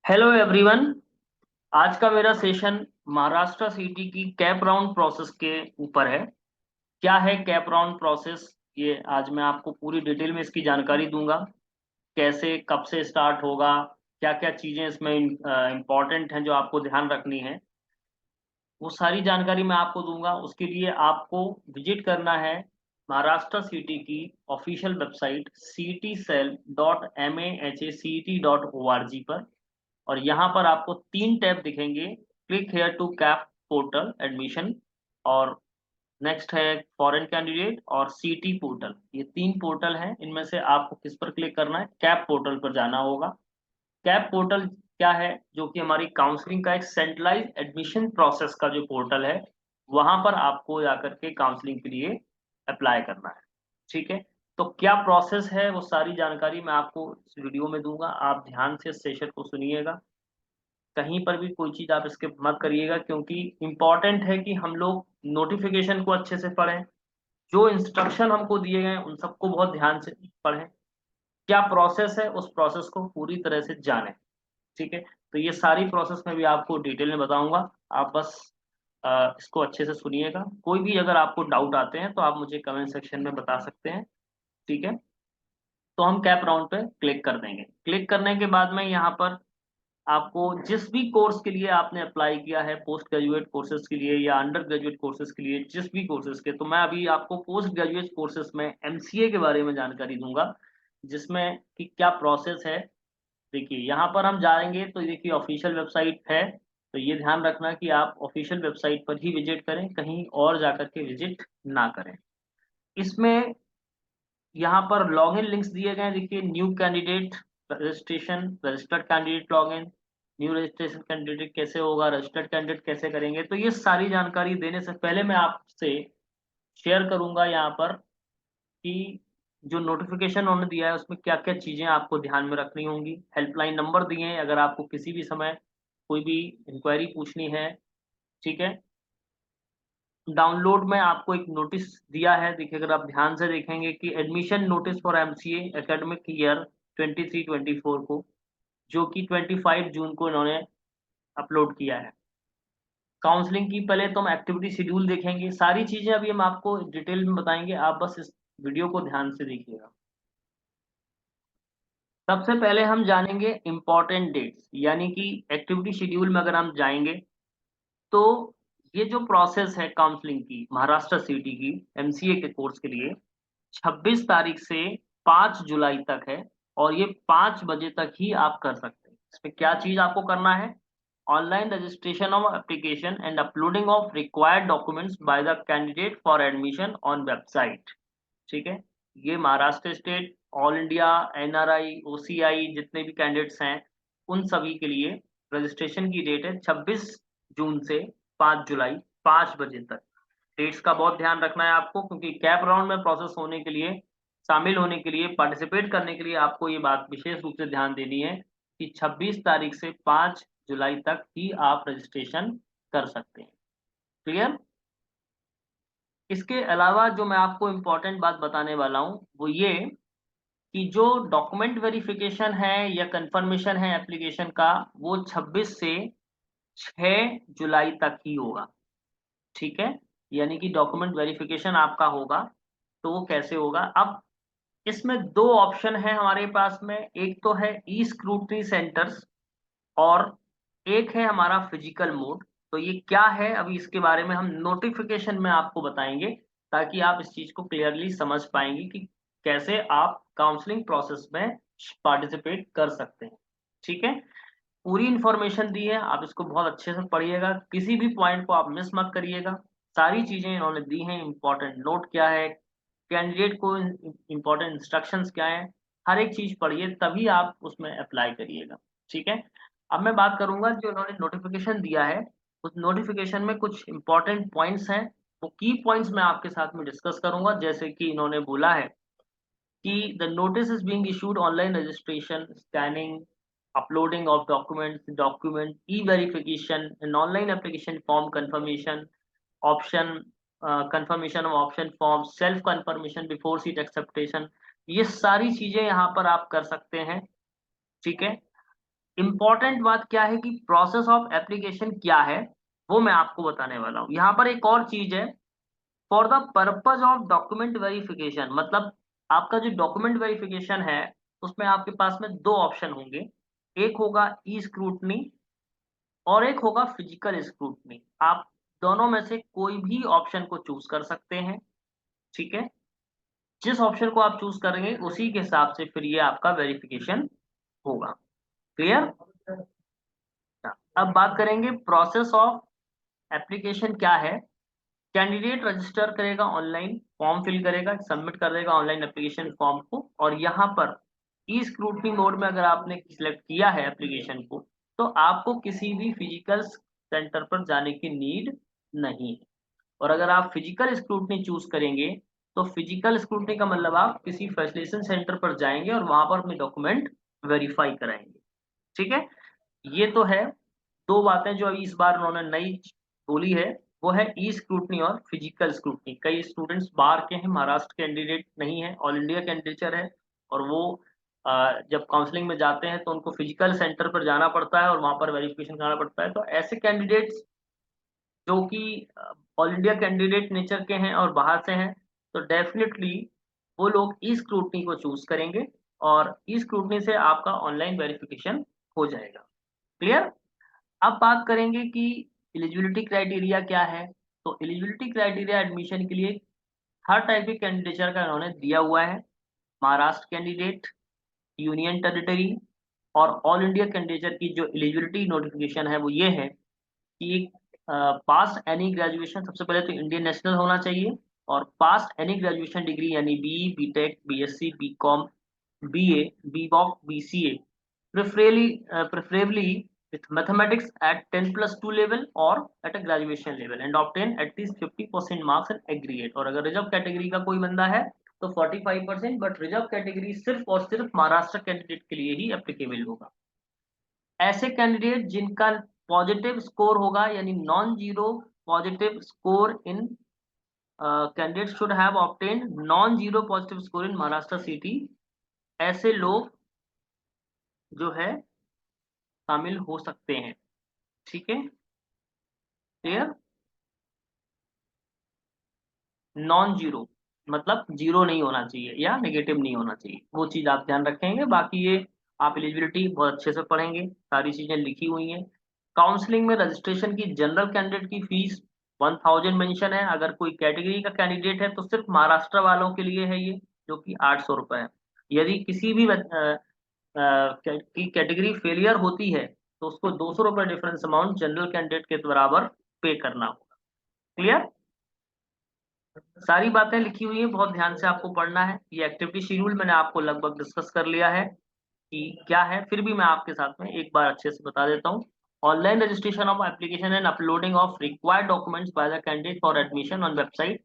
Hello everyone. आज का मेरा सेशन महाराष्ट्र सीटी की कैप राउंड प्रोसेस के ऊपर है। क्या है कैप राउंड प्रोसेस? ये आज मैं आपको पूरी डिटेल में इसकी जानकारी दूंगा। कैसे, कब से स्टार्ट होगा, क्या क्या चीजें इसमें इम्पोर्टेंट हैं जो आपको ध्यान रखनी है, वो सारी जानकारी मैं आपको दूंगा। उसके लिए आपको विजिट करना है महाराष्ट्र सीटी की ऑफिशियल वेबसाइट ctcell.mahacet.org पर। और यहाँ पर आपको तीन टैब दिखेंगे। Click here to cap portal admission, और नेक्स्ट है फॉरेन कैंडिडेट और सीटी पोर्टल। ये तीन पोर्टल हैं, इनमें से आपको किस पर क्लिक करना है? कैप पोर्टल पर जाना होगा। कैप पोर्टल क्या है? जो कि हमारी काउंसलिंग का एक सेंट्रलाइज एडमिशन प्रोसेस का जो पोर्टल है, वहां पर आपको जाकर के काउंसलिंग के लिए अप्लाई करना है। ठीक है। तो क्या प्रोसेस है, वो सारी जानकारी मैं आपको इस वीडियो में दूंगा। आप ध्यान से इस सेशन को सुनिएगा। कहीं पर भी कोई चीज आप स्किप मत करिएगा, क्योंकि इंपॉर्टेंट है कि हम लोग नोटिफिकेशन को अच्छे से पढ़ें। जो इंस्ट्रक्शन हमको दिए गए हैं उन सबको बहुत ध्यान से पढ़ें। क्या प्रोसेस है, उस प्रोसेस को पूरी तरह से जानें। ठीक है। तो ये सारी प्रोसेस में भी आपको डिटेल में बताऊंगा। आप बस इसको अच्छे से सुनिएगा। कोई भी अगर आपको डाउट आते हैं तो आप मुझे कमेंट सेक्शन में बता सकते हैं। ठीक है। तो हम कैप राउंड पे क्लिक कर देंगे। क्लिक करने के बाद में यहाँ पर आपको जिस भी कोर्स के लिए आपने अप्लाई किया है, पोस्ट ग्रेजुएट कोर्सेज के लिए या अंडर ग्रेजुएट कोर्सेज के लिए, जिस भी कोर्सेज के, तो मैं अभी आपको पोस्ट ग्रेजुएट कोर्सेज में एमसीए के बारे में जानकारी दूंगा, जिसमें कि क्या प्रोसेस है। देखिए यहाँ पर हम जाएंगे तो देखिए ऑफिशियल वेबसाइट है। तो ये ध्यान रखना कि आप ऑफिशियल वेबसाइट पर ही विजिट करें, कहीं और जाकर के विजिट ना करें। इसमें यहाँ पर लॉगिन लिंक्स दिए गए हैं। देखिए new candidate registration, registered candidate login, new registration candidate कैसे होगा, रजिस्टर्ड कैंडिडेट कैसे करेंगे। तो ये सारी जानकारी देने से पहले मैं आपसे शेयर करूंगा यहाँ पर कि जो नोटिफिकेशन उन्होंने दिया है उसमें क्या क्या चीजें आपको ध्यान में रखनी होंगी। हेल्पलाइन नंबर दिए हैं अगर आपको किसी भी समय कोई भी इंक्वायरी पूछनी है। ठीक है। डाउनलोड में आपको एक नोटिस दिया है। देखिए अगर आप ध्यान से देखेंगे कि admission notice for MCA academic year 23-24 को, जो कि 25 जून को इन्होंने अपलोड किया है। काउंसलिंग की पहले तो हम एक्टिविटी शेड्यूल देखेंगे। सारी चीजें अभी हम आपको डिटेल में बताएंगे, आप बस इस वीडियो को ध्यान से देखिएगा। सबसे पहले हम जानेंगे इम्पोर्टेंट डेट्स, यानी कि एक्टिविटी शेड्यूल में अगर हम जाएंगे तो ये जो प्रोसेस है काउंसलिंग की महाराष्ट्र सिटी की एमसीए के कोर्स के लिए, 26 तारीख से 5 जुलाई तक है। और ये 5 बजे तक ही आप कर सकते हैं। इसमें क्या चीज आपको करना है? Online registration of application and uploading of required documents by the candidate for admission on website. ठीक है। ये Maharashtra state, all India, NRI, OCI जितने भी कैंडिडेट्स हैं उन सभी के लिए रजिस्ट्रेशन की डेट है 26 जून से 5 जुलाई 5 बजे तक। डेट्स का बहुत ध्यान रखना है आपको, क्योंकि कैप राउंड में प्रोसेस होने के लिए, शामिल होने के लिए, पार्टिसिपेट करने के लिए आपको ये बात विशेष रूप से ध्यान देनी है कि 26 तारीख से 5 जुलाई तक ही आप रजिस्ट्रेशन कर सकते हैं। क्लियर? इसके अलावा जो मैं आपको इम्पोर्टेंट बात बताने वाला हूँ वो ये कि जो डॉक्यूमेंट वेरिफिकेशन है या कंफर्मेशन है एप्लीकेशन का, वो 26 से 6 जुलाई तक ही होगा। ठीक है। यानी कि डॉक्यूमेंट वेरिफिकेशन आपका होगा। तो वो कैसे होगा? अब इसमें दो ऑप्शन है हमारे पास में। एक तो है ई स्क्रूटनी सेंटर्स, और एक है हमारा फिजिकल मोड। तो ये क्या है अभी इसके बारे में हम नोटिफिकेशन में आपको बताएंगे, ताकि आप इस चीज को क्लियरली समझ पाएंगे कि कैसे आप काउंसलिंग प्रोसेस में पार्टिसिपेट कर सकते हैं। ठीक है। पूरी इंफॉर्मेशन दी है, आप इसको बहुत अच्छे से पढ़िएगा, किसी भी पॉइंट को आप मिस मत करिएगा। सारी चीजें इन्होंने दी हैं। इंपॉर्टेंट नोट क्या है, कैंडिडेट को इंपॉर्टेंट इंस्ट्रक्शंस क्या है, हर एक चीज पढ़िए तभी आप उसमें अप्लाई करिएगा। ठीक है। अब मैं बात करूंगा जो इन्होंने नोटिफिकेशन दिया है, उस नोटिफिकेशन में कुछ इंपॉर्टेंट पॉइंट्स हैं। वो की पॉइंट्स मैं आपके साथ में डिस्कस करूंगा। जैसे कि इन्होंने बोला है कि the notice is being issued online registration, scanning, uploading of documents, document e-verification, an online application form confirmation, option confirmation of option form, self confirmation before seat acceptation, ये सारी चीजें यहाँ पर आप कर सकते हैं। ठीक है। इंपॉर्टेंट बात क्या है कि प्रोसेस ऑफ एप्लीकेशन क्या है वो मैं आपको बताने वाला हूँ। यहाँ पर एक और चीज है, for the purpose of document verification, मतलब आपका जो डॉक्यूमेंट वेरिफिकेशन है उसमें आपके पास में दो ऑप्शन होंगे, एक होगा ई स्क्रूटनी और एक होगा फिजिकल स्क्रूटनी। आप दोनों में से कोई भी ऑप्शन को चूज कर सकते हैं, ठीक है। जिस ऑप्शन को आप चूज करेंगे उसी के हिसाब से फिर ये आपका वेरिफिकेशन होगा। क्लियर। अब बात करेंगे प्रोसेस ऑफ एप्लीकेशन क्या है। कैंडिडेट रजिस्टर करेगा, ऑनलाइन फॉर्म फिल करेगा, सबमिट कर देगा ऑनलाइन एप्लीकेशन फॉर्म को, और यहाँ पर ई स्क्रूटनी मोड में अगर आपने सिलेक्ट किया है एप्लीकेशन को तो आपको किसी भी फिजिकल सेंटर पर जाने की नीड नहीं है। और अगर आप फिजिकल स्क्रूटनी चूज करेंगे तो फिजिकल स्क्रूटनी का मतलब आप किसी फैसिलिटेशन सेंटर पर जाएंगे और वहां पर अपने डॉक्यूमेंट वेरीफाई कराएंगे, ठीक है। ये तो है दो बातें जो अभी इस बार उन्होंने नई बोली है, वो है ई स्क्रूटनी और फिजिकल स्क्रूटनी। कई स्टूडेंट्स बाहर के हैं, महाराष्ट्र कैंडिडेट नहीं है, ऑल इंडिया कैंडिडेचर है, और वो जब काउंसलिंग में जाते हैं तो उनको फिजिकल सेंटर पर जाना पड़ता है और वहां पर वेरिफिकेशन कराना पड़ता है। तो ऐसे कैंडिडेट्स जो कि ऑल इंडिया कैंडिडेट नेचर के हैं और बाहर से हैं, तो डेफिनेटली वो लोग ई स्क्रूटनी को चूज करेंगे और ई स्क्रूटनी से आपका ऑनलाइन वेरिफिकेशन हो जाएगा। क्लियर। अब बात करेंगे कि एलिजिबिलिटी क्राइटेरिया क्या है। तो एलिजिबिलिटी क्राइटेरिया एडमिशन के लिए हर टाइप के कैंडिडेचर का इन्होंने दिया हुआ है। महाराष्ट्र कैंडिडेट, यूनियन टेरिटरी और ऑल इंडिया कैंडिडेचर की जो एलिजिबिलिटी नोटिफिकेशन है वो ये है कि पास एनी ग्रेजुएशन, सबसे पहले तो इंडियन नेशनल होना चाहिए, और पास एनी ग्रेजुएशन डिग्री यानी BE, BTech, BSc, BCom, BA, BVoc, BCA, preferably with mathematics at 10+2 level or at a graduation level and obtain at least 50% marks in aggregate। और अगर reserve category का कोई बंदा है तो 45%, बट रिजर्व कैटेगरी सिर्फ और सिर्फ महाराष्ट्र कैंडिडेट के लिए ही एप्लीकेबल होगा। ऐसे कैंडिडेट जिनका पॉजिटिव स्कोर होगा यानी non zero positive score in candidate should have obtained non zero positive score in Maharashtra city, ऐसे लोग जो है शामिल हो सकते हैं, ठीक है। क्लियर। नॉन जीरो मतलब जीरो नहीं होना चाहिए या नेगेटिव नहीं होना चाहिए, वो चीज आप ध्यान रखेंगे। बाकी ये आप एलिजिबिलिटी बहुत अच्छे से पढ़ेंगे, सारी चीजें लिखी हुई हैं। काउंसलिंग में रजिस्ट्रेशन की जनरल कैंडिडेट की फीस 1000 मेंशन है। अगर कोई कैटेगरी का कैंडिडेट है तो सिर्फ महाराष्ट्र वालों के लिए है ये, जो कि 800 रुपये है। यदि किसी भी की कैटेगरी फेलियर होती है तो उसको 200 रुपये डिफरेंस अमाउंट जनरल कैंडिडेट के बराबर पे करना होगा। क्लियर। सारी बातें लिखी हुई है, बहुत ध्यान से आपको पढ़ना है। ये एक्टिविटी शेड्यूल मैंने आपको लगभग डिस्कस कर लिया है कि क्या है, फिर भी मैं आपके साथ में एक बार अच्छे से बता देता हूँ। Online registration of application and uploading of required documents by the candidate for admission on website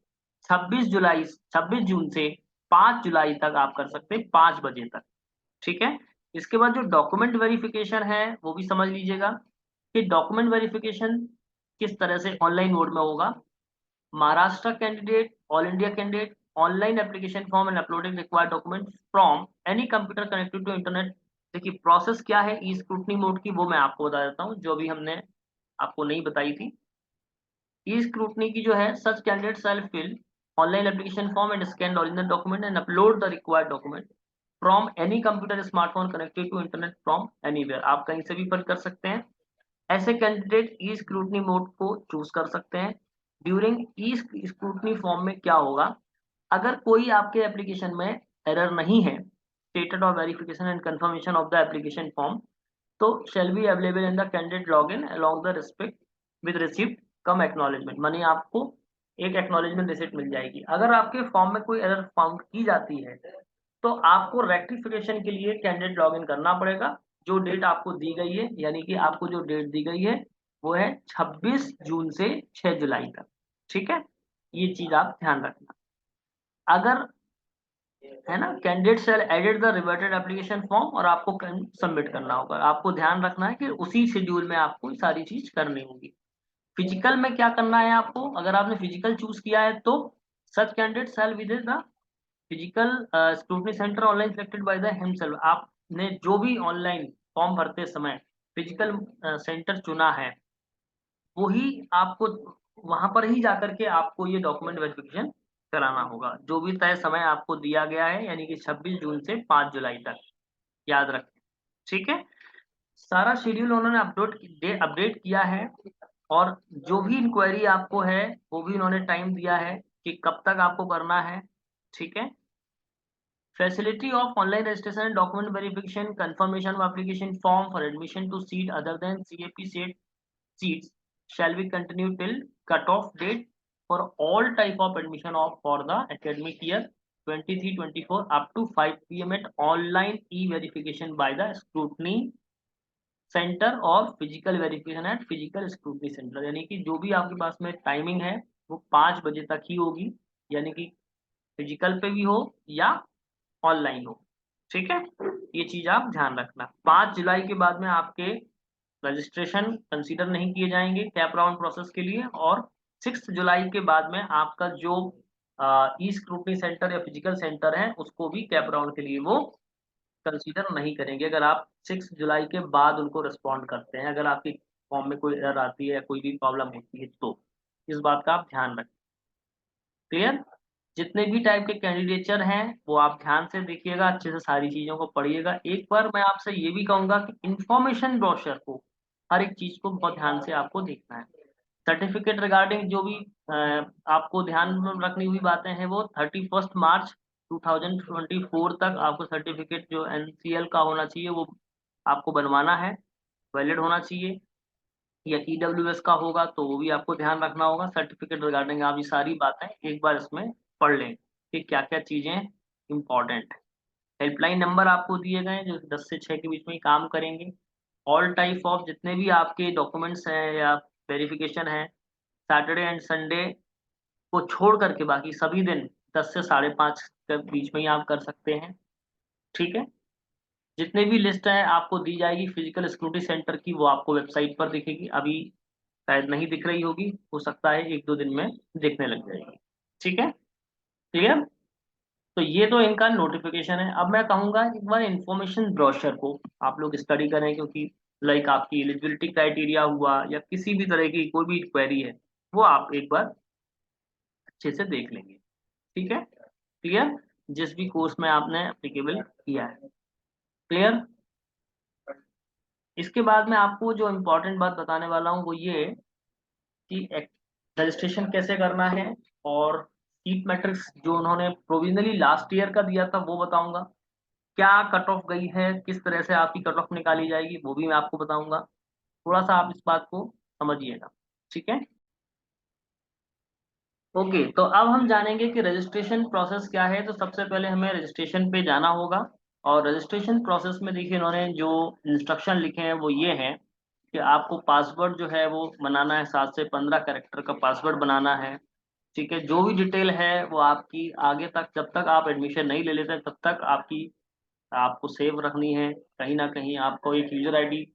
26 जून से 5 जुलाई तक आप कर सकते हैं, 5 बजे तक, ठीक है। इसके बाद जो डॉक्यूमेंट वेरिफिकेशन है वो भी समझ लीजिएगा कि डॉक्यूमेंट वेरिफिकेशन किस तरह से ऑनलाइन मोड में होगा। Maharashtra candidate, all India candidate, online application form and uploading required document from any computer connected to internet. देखिए प्रोसेस क्या है ई स्क्रूटनी मोड की, वो मैं आपको बता देता हूँ जो भी हमने आपको नहीं बताई थी। ई स्क्रूटनी की जो है, such candidate self fill online application form and scan original document and upload the required document from any computer smartphone connected to internet from anywhere. आप कहीं से भी फिल कर सकते हैं। ऐसे कैंडिडेट ई स्क्रूटनी मोड को चूज कर सकते हैं। ड्यूरिंग ई स्क्रूटनी फॉर्म में क्या होगा, अगर कोई आपके एप्लीकेशन में एरर नहीं है, status of verification and confirmation of the application form, तो shall be available in the candidate login along the respect with receipt cum acknowledgement, मानी आपको एक एक्नॉलेजमेंट रिसिप्ट मिल जाएगी। अगर आपके फॉर्म में कोई एरर फाउंड की जाती है तो आपको रेक्टिफिकेशन के लिए कैंडिडेट लॉगिन करना पड़ेगा। जो डेट आपको दी गई है, यानी कि आपको जो डेट दी गई है वो है 26 जून से 6 जुलाई तक, ठीक है। ये चीज आप ध्यान रखना। अगर है ना, candidate self edit the reverted application form और आपको सबमिट करना होगा। आपको ध्यान रखना है कि उसी शेड्यूल में आपको सारी चीज करनी होगी। फिजिकल में क्या करना है आपको, अगर आपने फिजिकल चूज किया है तो such candidate shall with the physical scrutiny centre online selected by the himself. आपने जो भी ऑनलाइन फॉर्म भरते समय फिजिकल सेंटर चुना है, वही आपको वहां पर ही जाकर के आपको ये डॉक्यूमेंट वेरिफिकेशन कराना होगा, जो भी तय समय आपको दिया गया है, यानी कि 26 जून से 5 जुलाई तक, याद रखें। ठीक है, सारा शेड्यूल उन्होंने अपडेट किया है, और जो भी इंक्वायरी आपको है वो भी उन्होंने टाइम दिया है कि कब तक आपको करना है। ठीक है, facility of online registration and document verification, confirmation of application form for admission to seat other than CAP seats shall be continued till cut-off date for all type of admission of for the academic year 23-24 up to 5 p.m. at online e-verification by the scrutiny centre और physical verification at physical scrutiny centre, यानी कि जो भी आपके पास में timing है वो 5 बजे तक ही होगी, यानी कि फिजिकल पे भी हो या ऑनलाइन हो। ठीक है, ये चीज आप ध्यान रखना। 5 जुलाई के बाद में आपके रजिस्ट्रेशन कंसीडर नहीं किए जाएंगे कैप राउंड प्रोसेस के लिए, और 6 जुलाई के बाद में आपका जो ई स्क्रूटनी सेंटर या फिजिकल सेंटर है उसको भी कैप राउंड के लिए वो कंसीडर नहीं करेंगे, अगर आप 6 जुलाई के बाद उनको रिस्पॉन्ड करते हैं, अगर आपकी फॉर्म में कोई एरर आती है या कोई भी प्रॉब्लम होती है तो इस बात का आप ध्यान रखें। क्लियर, जितने भी टाइप के कैंडिडेचर हैं वो आप ध्यान से देखिएगा, अच्छे से सारी चीजों को पढ़िएगा। एक बार मैं आपसे ये भी कहूंगा कि इंफॉर्मेशन ब्रोशर को, हर एक चीज को बहुत ध्यान से आपको देखना है। सर्टिफिकेट रिगार्डिंग जो भी आपको ध्यान में रखनी हुई बातें हैं, वो 31 मार्च 2024 तक आपको सर्टिफिकेट जो NCL का होना चाहिए वो आपको बनवाना है, वैलिड होना चाहिए, या TWS का होगा तो वो भी आपको ध्यान रखना होगा। सर्टिफिकेट रिगार्डिंग आप ये सारी बातें एक बार इसमें पढ़ लें कि क्या क्या चीजें इंपॉर्टेंट है। हेल्पलाइन नंबर आपको दिए गए हैं जो 10 से 6 के बीच में ही काम करेंगे। ऑल टाइप ऑफ जितने भी आपके डॉक्यूमेंट्स हैं या वेरिफिकेशन है, सैटरडे एंड संडे को छोड़ करके बाकी सभी दिन 10 से 5:30 के बीच में ही आप कर सकते हैं। ठीक है, जितने भी लिस्ट है आपको दी जाएगी फिजिकल स्क्रूटनी सेंटर की, वो आपको वेबसाइट पर दिखेगी, अभी शायद नहीं दिख रही होगी, हो सकता है 1-2 दिन में दिखने लग जाएगी। ठीक है, क्लियर। तो ये तो इनका नोटिफिकेशन है। अब मैं कहूंगा एक बार इंफॉर्मेशन ब्रोशर को आप लोग स्टडी करें, क्योंकि लाइक आपकी एलिजिबिलिटी क्राइटेरिया हुआ या किसी भी तरह की कोई भी क्वेरी है वो आप एक बार अच्छे से देख लेंगे। ठीक है, क्लियर, जिस भी कोर्स में आपने एप्लीकेबल किया है। क्लियर, इसके बाद में आपको जो इम्पोर्टेंट बात बताने वाला हूँ वो ये कि रजिस्ट्रेशन कैसे करना है, और सीट मैट्रिक्स जो उन्होंने प्रोविजनली लास्ट ईयर का दिया था वो बताऊंगा, क्या कट ऑफ गई है, किस तरह से आपकी कट ऑफ निकाली जाएगी वो भी मैं आपको बताऊंगा। थोड़ा सा आप इस बात को समझिएगा। ठीक है, ओके, तो अब हम जानेंगे कि रजिस्ट्रेशन प्रोसेस क्या है। तो सबसे पहले हमें रजिस्ट्रेशन पे जाना होगा, और रजिस्ट्रेशन प्रोसेस में देखिए इन्होंने जो इंस्ट्रक्शन लिखे हैं वो ये है कि आपको पासवर्ड जो है वो बनाना है, 7 से 15 कैरेक्टर का पासवर्ड बनाना है। ठीक है, जो भी डिटेल है वो आपकी आगे तक, जब तक आप एडमिशन नहीं ले लेते तब तक आपकी आपको सेव रखनी है। कहीं ना कहीं आपको एक यूजर आईडी,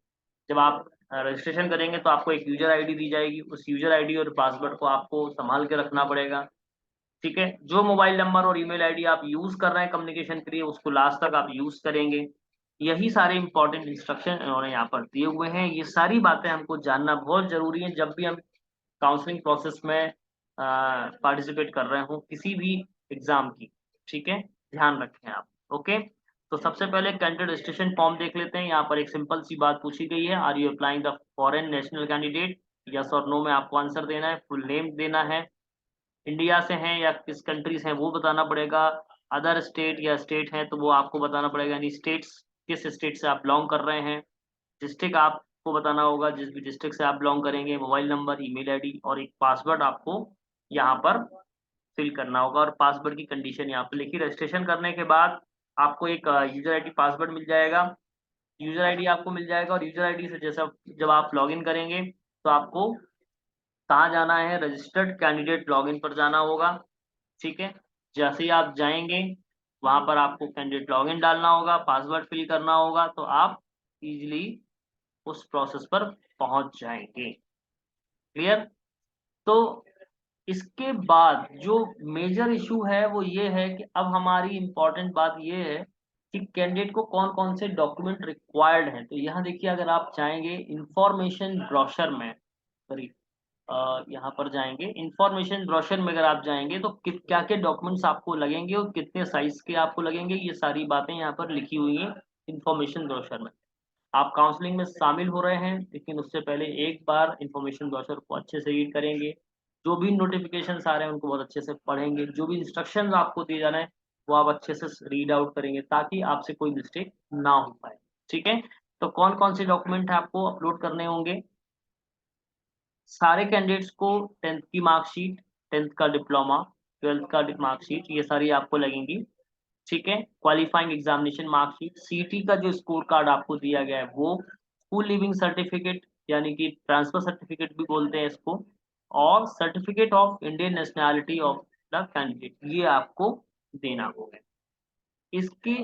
जब आप रजिस्ट्रेशन करेंगे तो आपको एक यूजर आईडी दी जाएगी, उस यूजर आईडी और पासवर्ड को आपको संभाल के रखना पड़ेगा। ठीक है, जो मोबाइल नंबर और ईमेल आईडी आप यूज कर रहे हैं कम्युनिकेशन के लिए उसको लास्ट तक आप यूज करेंगे। यही सारे इंपॉर्टेंट इंस्ट्रक्शन इन्होंने यहाँ पर दिए हुए हैं। ये सारी बातें हमको जानना बहुत जरूरी है जब भी हम काउंसलिंग प्रोसेस में पार्टिसिपेट कर रहे हो किसी भी एग्जाम की। ठीक है, ध्यान रखें आप। ओके, तो सबसे पहले कैंडिडेट रजिस्ट्रेशन फॉर्म देख लेते हैं। यहाँ पर एक सिंपल सी बात पूछी गई है, are you applying the foreign national candidate, yes और नो में आपको आंसर देना है, फुल नेम देना है, इंडिया से हैं या किस कंट्री से हैं वो बताना पड़ेगा, अदर स्टेट या स्टेट हैं तो वो आपको बताना पड़ेगा, यानी स्टेट्स किस स्टेट से आप बिलोंग कर रहे हैं, डिस्ट्रिक्ट आपको बताना होगा जिस भी डिस्ट्रिक्ट से आप बिलोंग करेंगे, मोबाइल नंबर, ईमेल आईडी और एक पासवर्ड आपको यहाँ पर फिल करना होगा, और पासवर्ड की कंडीशन यहाँ पर लिखी। रजिस्ट्रेशन करने के बाद आपको एक यूजर आईडी पासवर्ड मिल जाएगा, यूजर आईडी आपको मिल जाएगा, और यूजर आईडी से जैसा जब आप लॉगिन करेंगे तो आपको कहाँ जाना है, रजिस्टर्ड कैंडिडेट लॉगिन पर जाना होगा। ठीक है, जैसे ही आप जाएंगे वहां पर आपको कैंडिडेट लॉगिन डालना होगा, पासवर्ड फिल करना होगा, तो आप इजीली उस प्रोसेस पर पहुंच जाएंगे। क्लियर, तो इसके बाद जो मेजर इशू है वो ये है कि अब हमारी इंपॉर्टेंट बात ये है कि कैंडिडेट को कौन कौन से डॉक्यूमेंट रिक्वायर्ड हैं। तो यहाँ देखिए, अगर आप चाहेंगे इंफॉर्मेशन ब्रोशर में, सॉरी यहाँ पर जाएंगे इंफॉर्मेशन ब्रोशर में, अगर आप जाएंगे तो क्या क्या डॉक्यूमेंट्स आपको लगेंगे और कितने साइज के आपको लगेंगे, ये सारी बातें यहाँ पर लिखी हुई हैं इंफॉर्मेशन ब्रोशर में। आप काउंसलिंग में शामिल हो रहे हैं, लेकिन उससे पहले एक बार इंफॉर्मेशन ब्रोशर को अच्छे से रीड करेंगे, जो भी नोटिफिकेशंस आ रहे हैं उनको बहुत अच्छे से पढ़ेंगे, जो भी इंस्ट्रक्शंस आपको दिए जा रहे हैं वो आप अच्छे से रीड आउट करेंगे, ताकि आपसे कोई मिस्टेक ना हो पाए। ठीक है, तो कौन कौन से डॉक्यूमेंट आपको अपलोड करने होंगे? सारे कैंडिडेट्स को 10th की मार्कशीट, 10th का डिप्लोमा, 12th का मार्कशीट, ये सारी आपको लगेंगी। ठीक है, क्वालिफाइंग एग्जामिनेशन मार्कशीट, सीटी का जो स्कोर कार्ड आपको दिया गया है वो, स्कूल लिविंग सर्टिफिकेट यानी कि ट्रांसफर सर्टिफिकेट भी बोलते हैं इसको, और certificate of Indian nationality of the candidate, ये आपको देना होगा। इसके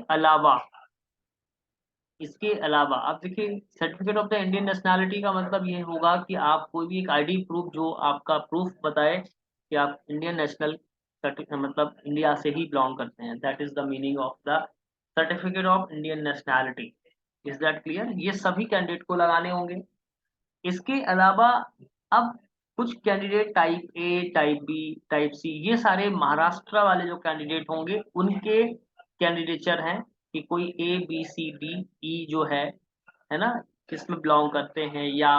अलावा आप देखिए, certificate of the Indian nationality का मतलब ये होगा कि आप कोई भी एक आईडी प्रूफ, जो आपका प्रूफ बताए कि आप इंडियन नेशनल, मतलब इंडिया से ही बिलोंग करते हैं, that is the meaning of the certificate of Indian nationality. Is that clear? ये सभी कैंडिडेट को लगाने होंगे। इसके अलावा अब कुछ candidate type A, type B, type C, ये सारे महाराष्ट्र वाले जो कैंडिडेट होंगे उनके कैंडिडेचर हैं, कि कोई A B C D E जो है ना, किस में बिलोंग करते हैं, या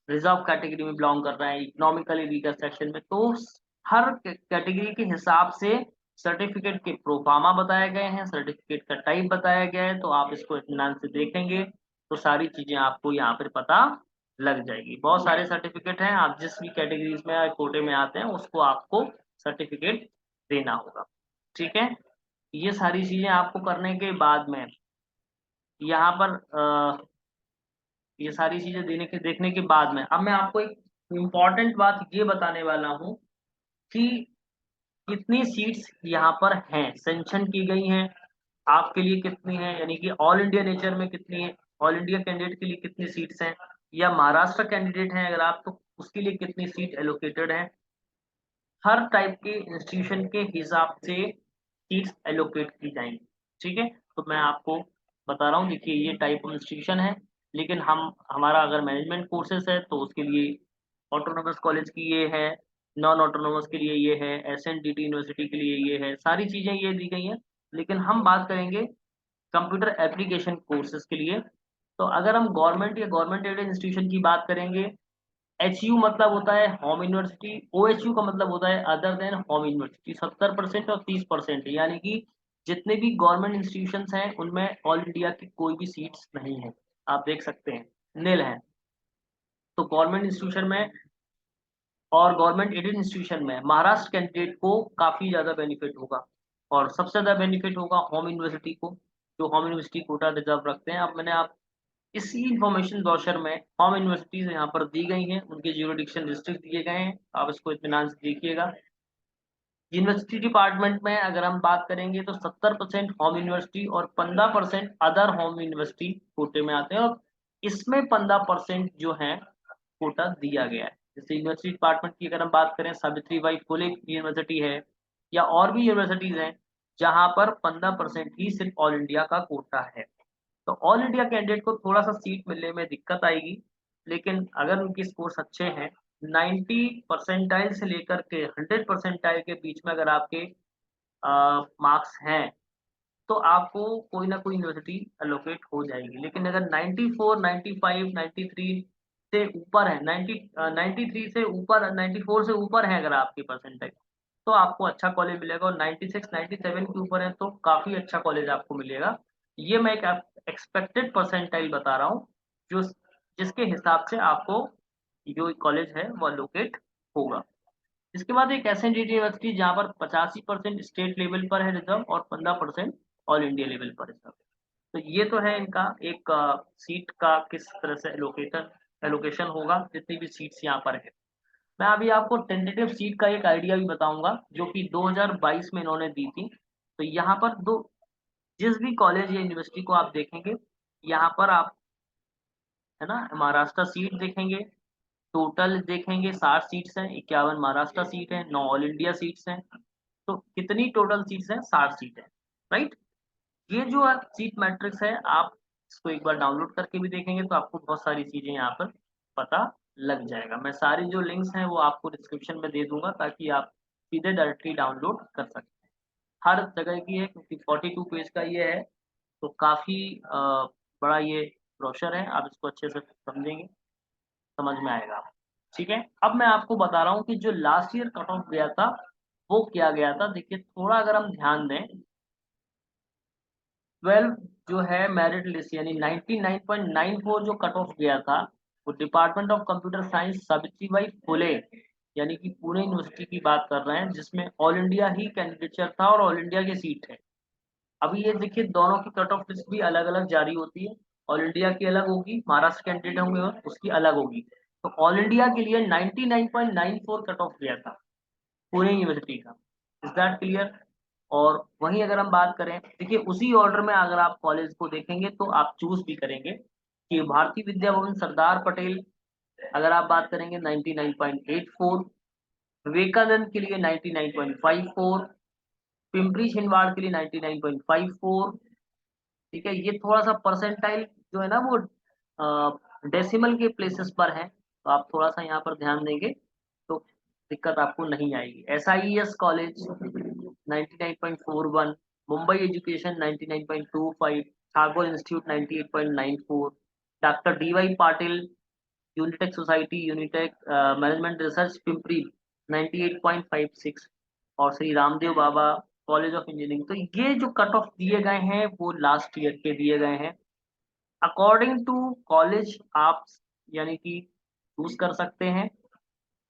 रिजर्व कैटेगरी में बिलोंग कर रहे हैं, इकोनॉमिकली वीकर सेक्शन में, तो हर कैटेगरी के हिसाब से सर्टिफिकेट के प्रोफार्मा बताए गए हैं, सर्टिफिकेट का टाइप बताया गया है। तो आप इसको इत्मीनान से देखेंगे तो सारी चीजें आपको यहाँ पर पता लग जाएगी। बहुत सारे सर्टिफिकेट हैं, आप जिस भी कैटेगरीज में या कोटे में आते हैं उसको आपको सर्टिफिकेट देना होगा। ठीक है, ये सारी चीजें आपको करने के बाद में यहाँ पर ये सारी चीजें देखने के बाद में अब मैं आपको एक इम्पॉर्टेंट बात ये बताने वाला हूँ कि कितनी सीट्स यहाँ पर हैं, सेंक्शन की गई हैं, आपके लिए कितनी है, यानी कि ऑल इंडिया नेचर में कितनी है, ऑल इंडिया कैंडिडेट के लिए कितनी सीट्स हैं, या महाराष्ट्र कैंडिडेट हैं अगर आप, तो उसके लिए कितनी सीट एलोकेटेड है। हर टाइप के इंस्टीट्यूशन के हिसाब से सीट्स एलोकेट की जाएंगी। ठीक है, तो मैं आपको बता रहा हूँ, देखिए ये टाइप ऑफ इंस्टीट्यूशन है, लेकिन हमारा अगर मैनेजमेंट कोर्सेज है तो उसके लिए ऑटोनोमस कॉलेज की ये है, नॉन ऑटोनोमस के लिए ये है, एसएनडीटी यूनिवर्सिटी के लिए ये है, सारी चीजें ये दी गई हैं। लेकिन हम बात करेंगे कंप्यूटर एप्लीकेशन कोर्सेज के लिए। तो अगर हम गवर्नमेंट या गवर्नमेंट एडेड इंस्टीट्यूशन की बात करेंगे, एच यू मतलब होता है home university, O H U का मतलब होता है अदर देन होम यूनिवर्सिटी। 70% और 30%, यानी कि जितने भी गवर्नमेंट इंस्टीट्यूशंस हैं उनमें ऑल इंडिया की कोई भी सीट्स नहीं है, आप देख सकते हैं, नील है। तो गवर्नमेंट इंस्टीट्यूशन में और गवर्नमेंट एडेड इंस्टीट्यूशन में महाराष्ट्र कैंडिडेट को काफी ज्यादा बेनिफिट होगा, और सबसे ज्यादा बेनिफिट होगा होम यूनिवर्सिटी को, जो होम यूनिवर्सिटी कोटा रिजर्व रखते हैं। अब मैंने आप इसी इंफॉर्मेशन ब्रोशर में होम यूनिवर्सिटीज यहाँ पर दी गई हैं, उनके ज्यूरिडिक्शन डिस्ट्रिक्ट दिए गए हैं, आप इसको इत्मीनान से देखिएगा। यूनिवर्सिटी डिपार्टमेंट में अगर हम बात करेंगे तो 70% होम यूनिवर्सिटी और 15% अदर होम यूनिवर्सिटी कोटे में आते हैं, और इसमें 15% जो है कोटा दिया गया है। जैसे यूनिवर्सिटी डिपार्टमेंट की अगर हम बात करें, सावित्री बाई फुले यूनिवर्सिटी है, या और भी यूनिवर्सिटीज हैं जहां पर 15% ही सिर्फ ऑल इंडिया का कोटा है। तो ऑल इंडिया कैंडिडेट को थोड़ा सा सीट मिलने में दिक्कत आएगी, लेकिन अगर उनके स्कोर्स अच्छे हैं, 90 परसेंटाइल से लेकर के 100 परसेंटाइल के बीच में अगर आपके मार्क्स हैं, तो आपको कोई ना कोई यूनिवर्सिटी एलोकेट हो जाएगी। लेकिन अगर 94, 95, 93 से ऊपर है, 93 से ऊपर, 94 से ऊपर है अगर आपकी परसेंटाइल, तो आपको अच्छा कॉलेज मिलेगा, और 96, 97 के ऊपर है तो काफी अच्छा कॉलेज आपको मिलेगा। ये मैं एक एक्सपेक्टेड परसेंटाइल बता रहा हूँ, जो जिसके हिसाब से आपको जो कॉलेज है वो एलोकेट होगा। इसके बाद एक एस यूनिवर्सिटी जहाँ पर 85% स्टेट लेवल पर है रिजर्व, और 15% ऑल इंडिया लेवल पर रिजर्व। तो ये तो है इनका एक सीट का किस तरह से एलोकेशन होगा, जितनी भी सीट्स यहाँ पर है। मैं अभी आपको टेंटेटिव सीट का एक आइडिया भी बताऊंगा, जो कि 2022 में इन्होंने दी थी। तो यहाँ पर दो, जिस भी कॉलेज या यूनिवर्सिटी को आप देखेंगे, यहाँ पर आप, है ना, महाराष्ट्र सीट देखेंगे, टोटल देखेंगे 60 सीट्स हैं, 51 महाराष्ट्र सीट है, 9 ऑल इंडिया सीट्स हैं। तो कितनी टोटल सीट्स हैं? 60 सीट है, राइट। ये जो सीट मैट्रिक्स है, आप इसको एक बार डाउनलोड करके भी देखेंगे तो आपको बहुत सारी चीजें यहाँ पर पता लग जाएगा। मैं सारी जो लिंक्स हैं वो आपको डिस्क्रिप्शन में दे दूंगा ताकि आप सीधे डायरेक्टली डाउनलोड कर सकें। हर जगह की है क्योंकि 42 पेज का ये है, तो काफी बड़ा ये ब्रोशर है। आप इसको अच्छे से समझेंगे, समझ में आएगा आपको। ठीक है, अब मैं आपको बता रहा हूँ कि जो लास्ट ईयर कट ऑफ गया था वो क्या गया था। देखिए थोड़ा अगर हम ध्यान दें, 12 जो है मेरिट लिस्ट यानी 99.94 जो कट ऑफ गया था, वो department of computer science Savitribai Phule यानी कि पुणे यूनिवर्सिटी की बात कर रहे हैं, जिसमें ऑल इंडिया ही कैंडिडेचर था और ऑल इंडिया की सीट है। अभी ये देखिए दोनों की कट ऑफ लिस्ट भी अलग अलग जारी होती है। ऑल इंडिया की अलग होगी, महाराष्ट्र कैंडिडेट होंगे और उसकी अलग होगी। तो ऑल इंडिया के लिए 99.94 कट ऑफ गया था पुणे यूनिवर्सिटी का। Is that clear? और वहीं अगर हम बात करें, देखिए उसी ऑर्डर में अगर आप कॉलेज को देखेंगे तो आप चूज भी करेंगे कि भारतीय विद्या भवन सरदार पटेल, अगर आप बात करेंगे 99.84, विवेकानंद के लिए 99.54, पिंपरी छिंदवाड़ के लिए 99.54। ठीक है, ये थोड़ा सा परसेंटाइल जो है ना वो डेसिमल के प्लेसेस पर है, तो आप थोड़ा सा यहाँ पर ध्यान देंगे तो दिक्कत आपको नहीं आएगी। SIES college 99.41, Mumbai education 99.25, Thakur institute 98.94, doctor DY Patil Unitech society Unitech management research Pimpri 98.56, और Shri Ramdev Baba college of engineering. तो ये जो कट ऑफ दिए गए हैं वो लास्ट ईयर के दिए गए हैं। अकॉर्डिंग टू कॉलेज आप यानी कि चूज कर सकते हैं।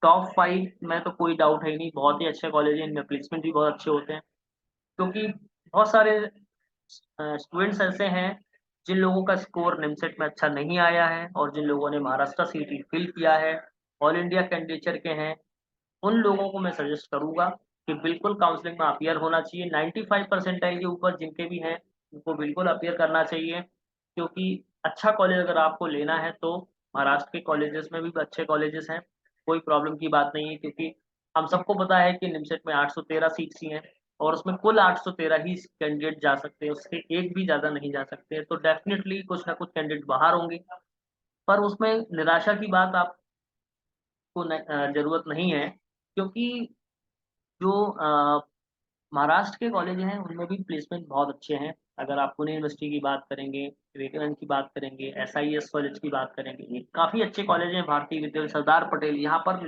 टॉप 5 में तो कोई डाउट है ही नहीं, बहुत ही अच्छे कॉलेज हैं, इनमें प्लेसमेंट भी बहुत अच्छे होते हैं। क्योंकि बहुत सारे स्टूडेंट्स ऐसे हैं जिन लोगों का स्कोर निमसेट में अच्छा नहीं आया है और जिन लोगों ने महाराष्ट्र सीटी फिल किया है, ऑल इंडिया कैंडिडेचर के हैं, उन लोगों को मैं सजेस्ट करूंगा कि बिल्कुल काउंसलिंग में अपियर होना चाहिए। 95 परसेंटाइल के ऊपर जिनके भी हैं उनको बिल्कुल अपियर करना चाहिए, क्योंकि अच्छा कॉलेज अगर आपको लेना है तो महाराष्ट्र के कॉलेजेस में भी अच्छे कॉलेजेस हैं, कोई प्रॉब्लम की बात नहीं है। क्योंकि हम सबको पता है कि निमसेट में 813 सीट्स ही हैं और उसमें कुल 813 ही कैंडिडेट जा सकते हैं, उससे एक भी ज्यादा नहीं जा सकते। तो डेफिनेटली कुछ ना कुछ कैंडिडेट बाहर होंगे, पर उसमें निराशा की बात आपको जरूरत नहीं है, क्योंकि जो महाराष्ट्र के कॉलेज हैं उनमें भी प्लेसमेंट बहुत अच्छे हैं। अगर आप पुणे यूनिवर्सिटी की बात करेंगे, विवेकानंद की बात करेंगे, SIS कॉलेज की बात करेंगे, ये काफी अच्छे कॉलेज हैं। भारतीय विद्यालय सरदार पटेल, यहाँ पर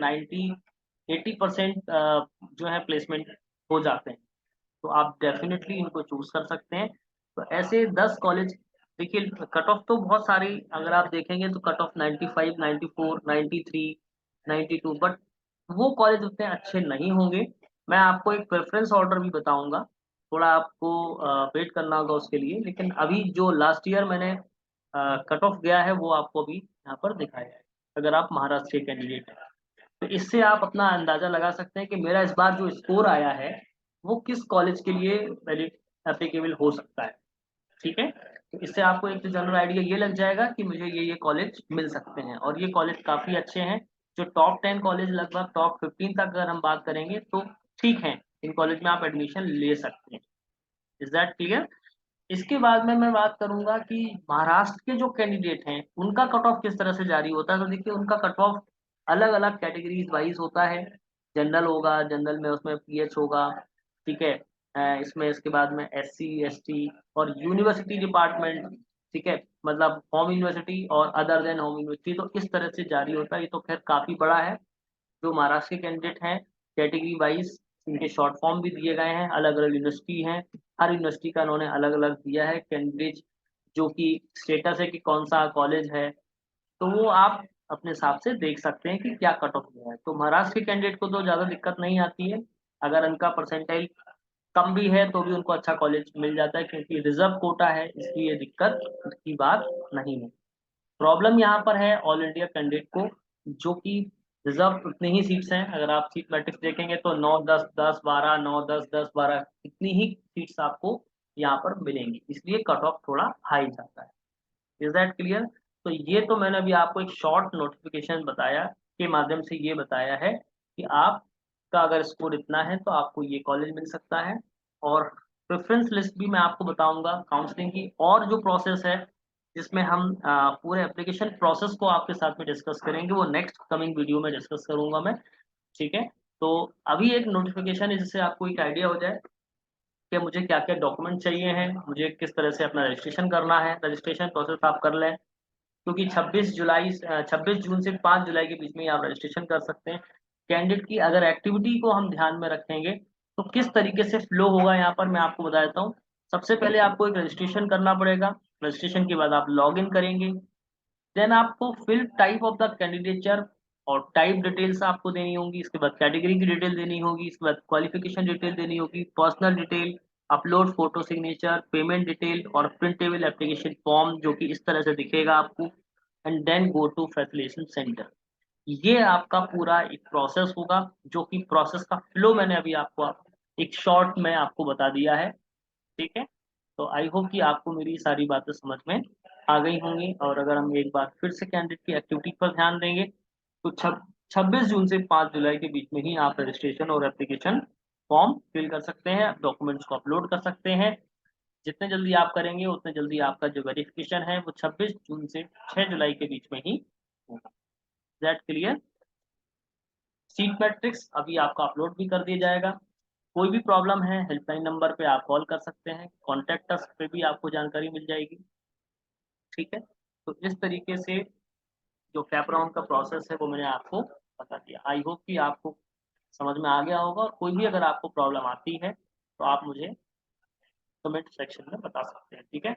80% जो है प्लेसमेंट हो जाते हैं, तो आप डेफिनेटली इनको चूज कर सकते हैं। तो ऐसे 10 कॉलेज, देखिए कट ऑफ तो बहुत सारी अगर आप देखेंगे तो कट ऑफ 95, 94, 93, 92, बट वो कॉलेज उतने अच्छे नहीं होंगे। मैं आपको एक प्रेफरेंस ऑर्डर भी बताऊंगा, थोड़ा आपको वेट करना होगा उसके लिए, लेकिन अभी जो लास्ट ईयर मैंने कट ऑफ गया है वो आपको अभी यहाँ पर दिखाया है, अगर आप महाराष्ट्र के कैंडिडेट हैं। तो इससे आप अपना अंदाजा लगा सकते हैं कि मेरा इस बार जो स्कोर आया है वो किस कॉलेज के लिए वैलिड एप्लीकेबल हो सकता है। ठीक है, तो इससे आपको एक जनरल आइडिया ये लग जाएगा कि मुझे ये कॉलेज मिल सकते हैं, और ये कॉलेज काफी अच्छे हैं। जो टॉप 10 कॉलेज, लगभग टॉप 15 तक अगर हम बात करेंगे तो ठीक है, इन कॉलेज में आप एडमिशन ले सकते हैं। Is that clear? इसके बाद में मैं बात करूंगा कि महाराष्ट्र के जो कैंडिडेट हैं उनका कट ऑफ किस तरह से जारी होता है। तो देखिए उनका कट ऑफ अलग अलग कैटेगरीज वाइज होता है। जनरल होगा, जनरल में उसमें PH होगा। ठीक है, इसमें इसके बाद में SC ST और यूनिवर्सिटी डिपार्टमेंट। ठीक है, मतलब होम यूनिवर्सिटी और अदर देन होम यूनिवर्सिटी, तो इस तरह से जारी होता है। ये तो खैर काफी बड़ा है। जो महाराष्ट्र के कैंडिडेट हैं कैटेगरी वाइज इनके शॉर्ट फॉर्म भी दिए गए हैं, अलग अलग यूनिवर्सिटी हैं, हर यूनिवर्सिटी का उन्होंने अलग अलग दिया है कैंडिडेट, जो कि स्टेटस है कि कौन सा कॉलेज है। तो वो आप अपने हिसाब से देख सकते हैं कि क्या कट ऑफ हुआ है। तो महाराष्ट्र के कैंडिडेट को तो ज़्यादा दिक्कत नहीं आती है, अगर उनका परसेंटाइल कम भी है तो भी उनको अच्छा कॉलेज मिल जाता है, क्योंकि रिजर्व कोटा है, इसलिए दिक्कत की बात नहीं है। प्रॉब्लम यहाँ पर है ऑल इंडिया कैंडिडेट को, जो कि रिजर्व उतनी ही सीट्स हैं। अगर आप सीट मैट्रिक्स देखेंगे तो 9 10 10 12, 9 10 10 12 इतनी ही सीट्स आपको यहाँ पर मिलेंगी, इसलिए कट ऑफ थोड़ा हाई जाता है। Is that clear? तो ये तो मैंने अभी आपको एक शॉर्ट नोटिफिकेशन बताया के माध्यम से ये बताया है कि आपका अगर स्कोर इतना है तो आपको ये कॉलेज मिल सकता है, और प्रेफरेंस लिस्ट भी मैं आपको बताऊंगा काउंसलिंग की, और जो प्रोसेस है जिसमें हम पूरे एप्लीकेशन प्रोसेस को आपके साथ में डिस्कस करेंगे, वो नेक्स्ट कमिंग वीडियो में डिस्कस करूंगा मैं। ठीक है, तो अभी एक नोटिफिकेशन है जिससे आपको एक आइडिया हो जाए कि मुझे क्या क्या डॉक्यूमेंट चाहिए हैं, मुझे किस तरह से अपना रजिस्ट्रेशन करना है। रजिस्ट्रेशन प्रोसेस आप कर लें, क्योंकि 26 जून से 5 जुलाई के बीच में ही आप रजिस्ट्रेशन कर सकते हैं। कैंडिडेट की अगर एक्टिविटी को हम ध्यान में रखेंगे तो किस तरीके से फ्लो होगा यहाँ पर मैं आपको बता देता हूँ। सबसे पहले आपको एक रजिस्ट्रेशन करना पड़ेगा। रजिस्ट्रेशन के बाद आप लॉग इन करेंगे। देन आपको fill type of the candidature और टाइप डिटेल्स आपको देनी होंगी। इसके बाद कैटेगरी की डिटेल देनी होगी। इसके बाद क्वालिफिकेशन डिटेल देनी होगी, personal detail, upload photo signature, payment detail और प्रिंटेबल एप्लीकेशन फॉर्म जो कि इस तरह से दिखेगा आपको। And then go to facilitation centre. ये आपका पूरा एक प्रोसेस होगा, जो कि प्रोसेस का फ्लो मैंने अभी आपको एक शॉर्ट में आपको बता दिया है। ठीक है, तो आई होप कि आपको मेरी सारी बातें समझ में आ गई होंगी। और अगर हम एक बार फिर से कैंडिडेट की एक्टिविटी पर ध्यान देंगे तो 26 जून से 5 जुलाई के बीच में ही आप रजिस्ट्रेशन और एप्लीकेशन फॉर्म फिल कर सकते हैं, डॉक्यूमेंट्स को अपलोड कर सकते हैं। जितने जल्दी आप करेंगे उतने जल्दी आपका जो वेरिफिकेशन है वो 26 जून से 6 जुलाई के बीच में ही होगा। That clear. सीट मैट्रिक्स अभी आपका अपलोड भी कर दिया जाएगा। कोई भी प्रॉब्लम है हेल्पलाइन नंबर पे आप कॉल कर सकते हैं, कॉन्टैक्ट अस पे भी आपको जानकारी मिल जाएगी। ठीक है, तो इस तरीके से जो कैप राउंड का प्रोसेस है वो मैंने आपको बता दिया। आई होप कि आपको समझ में आ गया होगा, और कोई भी अगर आपको प्रॉब्लम आती है तो आप मुझे कमेंट सेक्शन में बता सकते हैं। ठीक है।